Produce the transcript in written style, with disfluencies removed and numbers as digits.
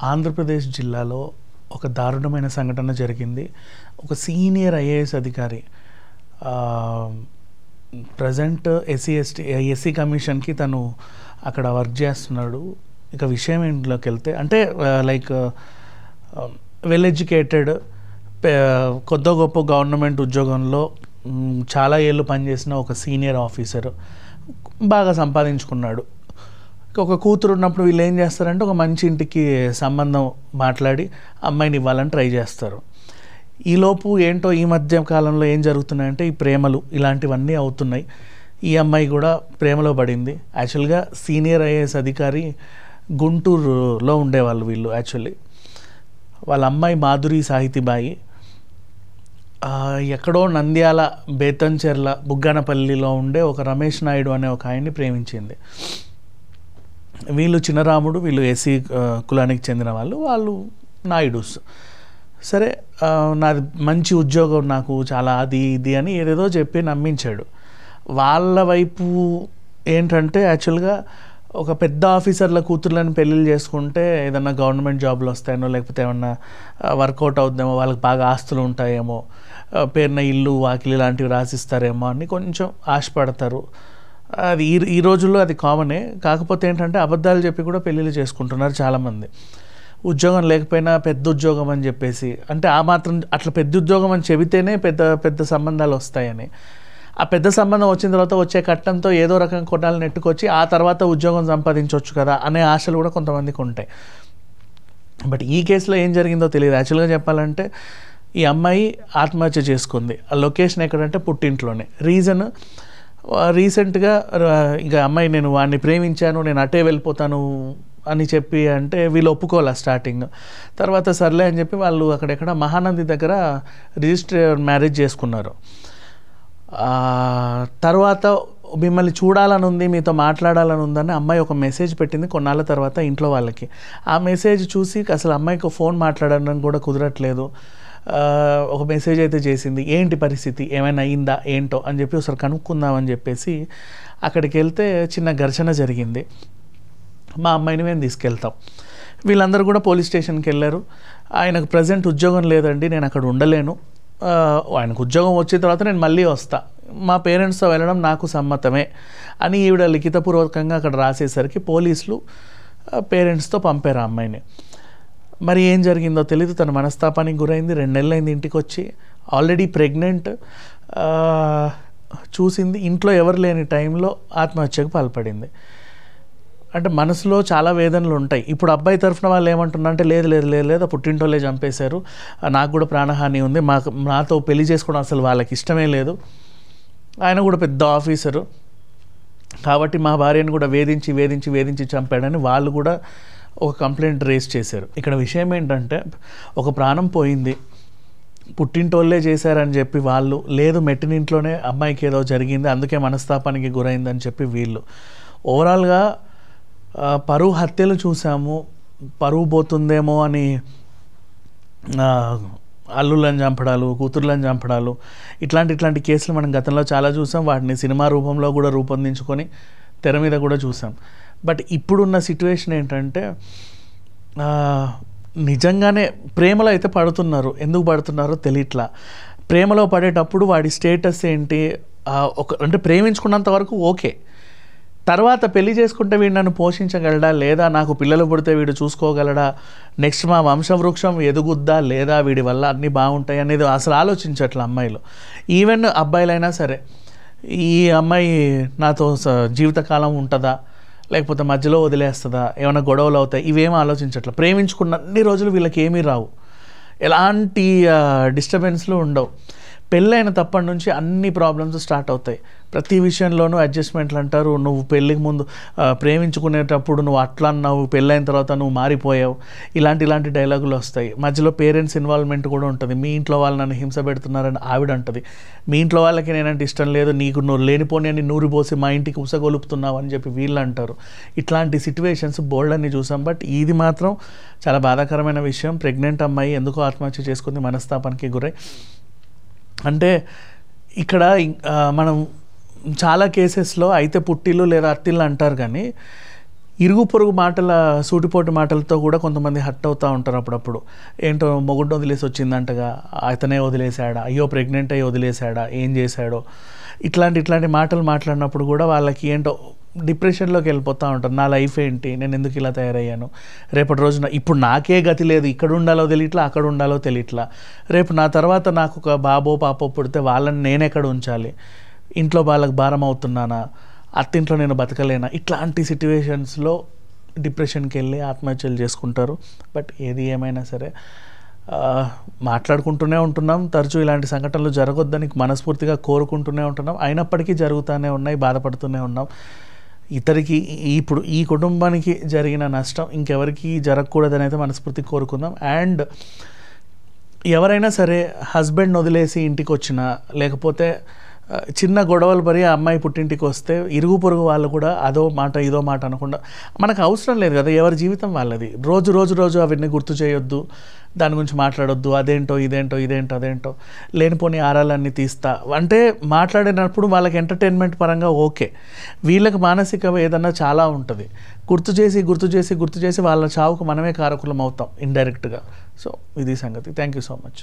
ఆంధ్రప్రదేశ్ జిల్లాలో ఒక దారుణమైన సంఘటన జరిగింది. ఒక సీనియర్ ఐఏఎస్ అధికారి ప్రజెంట్ ఎస్సీ కమిషన్కి తను అక్కడ వర్క్ చేస్తున్నాడు. ఇక విషయం ఇంట్లోకి వెళ్తే అంటే లైక్ వెల్ ఎడ్యుకేటెడ్, కొద్ది గొప్ప గవర్నమెంట్ ఉద్యోగంలో చాలా ఏళ్ళు పనిచేసిన ఒక సీనియర్ ఆఫీసర్, బాగా సంపాదించుకున్నాడు. ఒక కూతురు ఉన్నప్పుడు వీళ్ళు ఏం చేస్తారంటే ఒక మంచి ఇంటికి సంబంధం మాట్లాడి అమ్మాయిని ఇవ్వాలని ట్రై చేస్తారు. ఈలోపు ఏంటో ఈ మధ్య కాలంలో ఏం జరుగుతున్నాయంటే ఈ ప్రేమలు ఇలాంటివన్నీ అవుతున్నాయి. ఈ అమ్మాయి కూడా ప్రేమలో పడింది. యాక్చువల్గా సీనియర్ ఐఏఎస్ అధికారి గుంటూరులో ఉండేవాళ్ళు వీళ్ళు. యాక్చువల్లీ వాళ్ళ అమ్మాయి మాధురి సాహితీబాయి ఎక్కడో నంద్యాల, బేతంచెర్ల, బుగ్గనపల్లిలో ఉండే ఒక రమేష్ నాయుడు అనే ఒక ఆయన్ని ప్రేమించింది. వీళ్ళు చిన్నరాముడు, వీళ్ళు ఎస్సీ కులానికి చెందిన వాళ్ళు నాయుడుస్. సరే, నాది మంచి ఉద్యోగం, నాకు చాలా అది ఇది అని ఏదేదో చెప్పి నమ్మించాడు. వాళ్ళ వైపు ఏంటంటే యాక్చువల్గా ఒక పెద్ద ఆఫీసర్ల కూతుర్లను పెళ్ళిళ్ళు చేసుకుంటే ఏదన్నా గవర్నమెంట్ జాబ్లు వస్తాయనో, లేకపోతే ఏమన్నా వర్కౌట్ అవుతుందేమో, వాళ్ళకి బాగా ఆస్తులు ఉంటాయేమో, పేరున ఇల్లు వాకిలి లాంటివి రాసిస్తారేమో అని కొంచెం ఆశపడతారు. అది ఈ రోజుల్లో అది కామనే. కాకపోతే ఏంటంటే అబద్ధాలు చెప్పి కూడా పెళ్ళిళ్ళు చేసుకుంటున్నారు చాలామంది. ఉద్యోగం లేకపోయినా పెద్ద ఉద్యోగం అని చెప్పేసి, అంటే ఆ మాత్రం అట్లా పెద్ద ఉద్యోగం అని చెబితేనే పెద్ద పెద్ద సంబంధాలు వస్తాయని. ఆ పెద్ద సంబంధం వచ్చిన తర్వాత వచ్చే కట్టంతో ఏదో రకం కొన్నాళ్ళు నెట్టుకొచ్చి ఆ తర్వాత ఉద్యోగం సంపాదించవచ్చు కదా అనే ఆశలు కూడా కొంతమందికి ఉంటాయి. బట్ ఈ కేసులో ఏం జరిగిందో తెలియదు. యాక్చువల్గా చెప్పాలంటే ఈ అమ్మాయి ఆత్మహత్య చేసుకుంది. ఆ లొకేషన్ ఎక్కడంటే పుట్టింట్లోనే. రీసెంట్గా ఇంకా అమ్మాయి నేను వాడిని ప్రేమించాను, నేను అటే వెళ్ళిపోతాను అని చెప్పి అంటే వీళ్ళు ఒప్పుకోలే స్టార్టింగ్. తర్వాత సర్లే అని చెప్పి వాళ్ళు అక్కడెక్కడ మహానంది దగ్గర రిజిస్టర్ మ్యారేజ్ చేసుకున్నారు. తర్వాత మిమ్మల్ని చూడాలని ఉంది, మీతో మాట్లాడాలని ఉందని అమ్మాయి ఒక మెసేజ్ పెట్టింది కొన్నాళ్ళ తర్వాత ఇంట్లో వాళ్ళకి. ఆ మెసేజ్ చూసి అసలు అమ్మాయికి ఫోన్ మాట్లాడడం కూడా కుదరట్లేదు. ఒక మెసేజ్ అయితే చేసింది, ఏంటి పరిస్థితి, ఏమైనా అయిందా ఏంటో అని చెప్పి ఒకసారి కనుక్కుందామని చెప్పేసి అక్కడికి వెళ్తే చిన్న ఘర్షణ జరిగింది. మా అమ్మాయిని మేము తీసుకెళ్తాం. వీళ్ళందరూ కూడా పోలీస్ స్టేషన్కి వెళ్ళారు. ఆయనకు ప్రజెంట్ ఉద్యోగం లేదండి, నేను అక్కడ ఉండలేను, ఆయనకు ఉద్యోగం వచ్చిన తర్వాత నేను మళ్ళీ వస్తా, మా పేరెంట్స్తో వెళ్ళడం నాకు సమ్మతమే అని ఈవిడ లిఖితపూర్వకంగా అక్కడ రాసేసరికి పోలీసులు పేరెంట్స్తో పంపారు ఆ అమ్మాయిని. మరి ఏం జరిగిందో తెలీదు. తన మనస్తాపానికి గురైంది. 2 నెలలైంది ఇంటికి వచ్చి. Already pregnant. చూసింది ఇంట్లో ఎవరు లేని టైంలో ఆత్మహత్యకు పాల్పడింది. అంటే మనసులో చాలా వేదనలు ఉంటాయి. ఇప్పుడు అబ్బాయి తరఫున వాళ్ళు ఏమంటున్నారంటే లేదు లేదు లేదు లేదు పుట్టింటోళ్ళే చంపేశారు, నాకు కూడా ప్రాణహాని ఉంది, నాతో పెళ్లి చేసుకోవడం అసలు వాళ్ళకి ఇష్టమే లేదు, ఆయన కూడా పెద్ద ఆఫీసరు కాబట్టి మా భార్యను కూడా వేధించి వేధించి వేధించి చంపాడని వాళ్ళు కూడా ఒక కంప్లైంట్ రేస్ చేశారు. ఇక్కడ విషయం ఏంటంటే ఒక ప్రాణం పోయింది, పుట్టింటోళ్ళే చేశారని చెప్పి వాళ్ళు, లేదు మెట్టినింట్లోనే అమ్మాయికి ఏదో జరిగింది అందుకే మనస్తాపానికి గురైందని చెప్పి వీళ్ళు. ఓవరాల్గా పరువు హత్యలు చూసాము. పరువు పోతుందేమో అని అల్లులను చంపడాలు, కూతుర్లను చంపడాలు, ఇట్లాంటి కేసులు మనం గతంలో చాలా చూసాం. వాటిని సినిమా రూపంలో కూడా రూపొందించుకొని తెర మీద కూడా చూసాం. బట్ ఇప్పుడున్న సిట్యువేషన్ ఏంటంటే నిజంగానే ప్రేమలో అయితే పడుతున్నారు. ఎందుకు పడుతున్నారో తెలియట్లా. ప్రేమలో పడేటప్పుడు వాడి స్టేటస్ ఏంటి, అంటే ప్రేమించుకున్నంత వరకు ఓకే, తర్వాత పెళ్లి చేసుకుంటే వీడు నన్ను పోషించగలడా లేదా, నాకు పిల్లలు పుడితే వీడు చూసుకోగలడా, నెక్స్ట్ మా వంశవృక్షం ఎదుగుద్దా లేదా, వీడి వల్ల అన్నీ బాగుంటాయి అనేది అసలు ఆలోచించట్ల అమ్మాయిలు. ఈవెన్ అబ్బాయిలైనా సరే, ఈ అమ్మాయి నాతో జీవితకాలం ఉంటుందా లేకపోతే మధ్యలో వదిలేస్తుందా, ఏమైనా గొడవలు అవుతాయి, ఇవేమీ ఆలోచించట్ల. ప్రేమించుకున్న అన్ని రోజులు వీళ్ళకి ఏమీ రావు, ఎలాంటి డిస్టర్బెన్స్లు ఉండవు. పెళ్ళైన తప్పటి నుంచి అన్ని ప్రాబ్లమ్స్ స్టార్ట్ అవుతాయి. ప్రతి విషయంలోనూ అడ్జస్ట్మెంట్లు అంటారు. నువ్వు పెళ్ళికి ముందు ప్రేమించుకునేటప్పుడు నువ్వు అట్లా అన్నావు, పెళ్ళైన తర్వాత నువ్వు మారిపోయావు, ఇలాంటి డైలాగులు వస్తాయి. మధ్యలో పేరెంట్స్ ఇన్వాల్వ్మెంట్ కూడా ఉంటుంది. మీ ఇంట్లో వాళ్ళు నన్ను హింస పెడుతున్నారని ఆవిడ అంటుంది, మీ ఇంట్లో వాళ్ళకి నేనంటే ఇష్టం లేదు, నీకు నువ్వు లేనిపోని అని నూరి పోసి మా ఇంటికి ఉసగొలుపుతున్నావు అని చెప్పి వీళ్ళు అంటారు. ఇట్లాంటి సిట్యువేషన్స్ బోల్డ్ అన్ని చూసాం. బట్ ఇది మాత్రం చాలా బాధాకరమైన విషయం. ప్రెగ్నెంట్ అమ్మాయి ఎందుకో ఆత్మహత్య చేసుకుంది, మనస్తాపానికి గురై. అంటే ఇక్కడ మనం చాలా కేసెస్లో అయితే పుట్టిల్లు లేదా అత్తిళ్ళు అంటారు, కానీ ఇరుగు పొరుగు మాటల సూటిపోటు మాటలతో కూడా కొంతమంది హర్ట్ అవుతూ ఉంటారు అప్పుడప్పుడు. ఏంటో మొగుడు వదిలేసి వచ్చిందంటగా, అతనే వదిలేశాడా, అయ్యో ప్రెగ్నెంట్ అయ్యి వదిలేశాడా, ఏం చేశాడో, ఇట్లాంటి మాటలు మాట్లాడినప్పుడు కూడా వాళ్ళకి ఏంటో డిప్రెషన్లోకి వెళ్ళిపోతూ ఉంటారు. నా లైఫ్ ఏంటి, నేను ఎందుకు ఇలా తయారయ్యాను, రేపటి రోజున ఇప్పుడు నాకే గతి లేదు, ఇక్కడ ఉండాలో తెలియట్లా, అక్కడ ఉండాలో తెలియట్లా, రేపు నా తర్వాత నాకు ఒక బాబో పాపో పుడితే వాళ్ళని నేనెక్కడ ఉంచాలి, ఇంట్లో వాళ్ళకి భారం అవుతున్నానా, అత్తింట్లో నేను బతకలేనా, ఇట్లాంటి సిట్యువేషన్స్లో డిప్రెషన్కి వెళ్ళి ఆత్మహత్యలు చేసుకుంటారు. బట్ ఏది ఏమైనా సరే మాట్లాడుకుంటూనే ఉంటున్నాం, తరచూ ఇలాంటి సంఘటనలు జరగొద్దని మనస్ఫూర్తిగా కోరుకుంటూనే ఉంటున్నాం. అయినప్పటికీ జరుగుతూనే ఉన్నాయి, బాధపడుతూనే ఉన్నాం. ఇతరికి ఇప్పుడు ఈ కుటుంబానికి జరిగిన నష్టం ఇంకెవరికి జరగకూడదని అయితే మనస్ఫూర్తిగా కోరుకుందాం. అండ్ ఎవరైనా సరే హస్బెండ్ వదిలేసి ఇంటికి వచ్చినా, లేకపోతే చిన్న గొడవలు పడి ఆ అమ్మాయి పుట్టింటికి వస్తే ఇరుగు పొరుగు వాళ్ళు కూడా అదో మాట ఇదో మాట అనకుండా, మనకు అవసరం లేదు కదా, ఎవరి జీవితం వాళ్ళది. రోజు అవన్నీ గుర్తు చేయొద్దు, దాని గురించి మాట్లాడొద్దు, అదేంటో అదేంటో లేనిపోని ఆరాలన్నీ తీస్తా అంటే మాట్లాడినప్పుడు వాళ్ళకి ఎంటర్టైన్మెంట్ పరంగా ఓకే, వీళ్ళకి మానసిక వేదన చాలా ఉంటుంది. గుర్తు చేసి వాళ్ళ చావుకు మనమే కారకులం అవుతాం ఇండైరెక్ట్గా. సో ఇది సంగతి. Thank you so much.